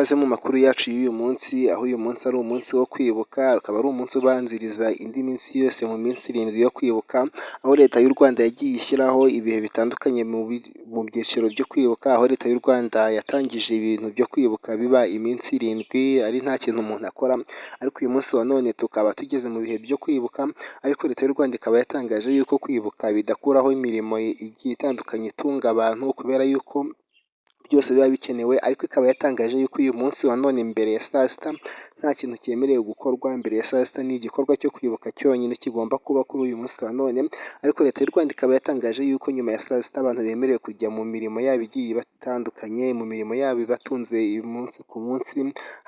ikaze mu makuru yacu y'uyu munsi, aho uyu munsi ari umunsi wo kwibuka, ukaba ari umunsi ubanziriza indi minsi yose mu minsi 7 yo kwibuka, aho Leta y'u Rwanda yagiye ishyiraho ibihe bitandukanye mu byiciro byo kwibuka, aho Leta y'u Rwanda yatangije ibintu byo kwibuka biba iminsi 7 ari nta kintu umuntu akora, ariko uyu munsi wa none tukaba tugeze mu bihe byo kwibuka, ariko Leta y'u Rwanda ikaba yatangaje yuko kwibuka bidakuraho imirimo igiye itandukanye itunga abantu, kubera yuko byose biba bikenewe, ariko ikaba yatangaje yuko uyu munsi wa none mbere ya saa sita nta kintu cyemerewe gukorwa. Mbere ya saa sita ni igikorwa cyo kwibuka cyonyine kigomba kuba kuri uyu munsi wa none, ariko Leta y'u Rwanda ikaba yatangaje yuko nyuma ya saa sita abantu bemerewe kujya mu mirimo yabo igiye ibatandukanye, mu mirimo yabo ibatunze umunsi ku munsi,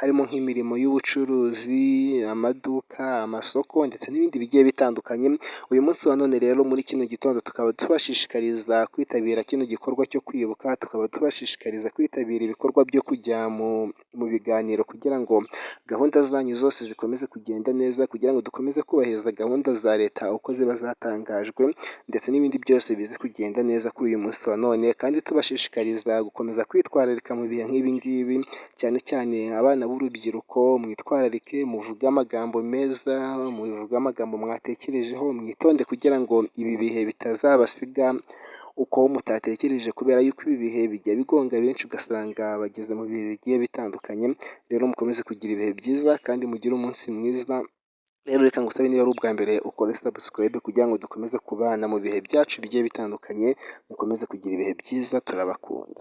harimo nk'imirimo y'ubucuruzi, amaduka, amasoko ndetse n'ibindi bigiye bitandukanye. Uyu munsi wa none rero muri kino gitondo tukaba tubashishikariza kwitabira kino gikorwa cyo kwibuka, tukaba tubashishikariza kwitabira ibikorwa byo kujya mu biganiro kugira ngo gahunda zanyu zose zikomeze kugenda neza, kugira ngo dukomeze kubahiriza gahunda za Leta uko ziba zatangajwe, ndetse n'ibindi byose bize kugenda neza kuri uyu munsi wa none, kandi tubashishikariza gukomeza kwitwararika mu bihe nk'ibi ngibi, cyane cyane abana b'urubyiruko, mwitwararike, muvuge amagambo meza, muvuge amagambo mwatekerejeho, mwitonde kugira ngo ibi bihe bitazabasiga uko mutatekereje, kubera yuko ibi bihe bijya bigonga benshi ugasanga bageze mu bihe bigiye bitandukanye. Rero mukomeze kugira ibihe byiza kandi mugire umunsi mwiza. Rero reka ngusabe niba ari ubwa mbere ukore subscribe kugira ngo dukomeze kubana mu bihe byacu bigiye bitandukanye, mukomeze kugira ibihe byiza, turabakunda.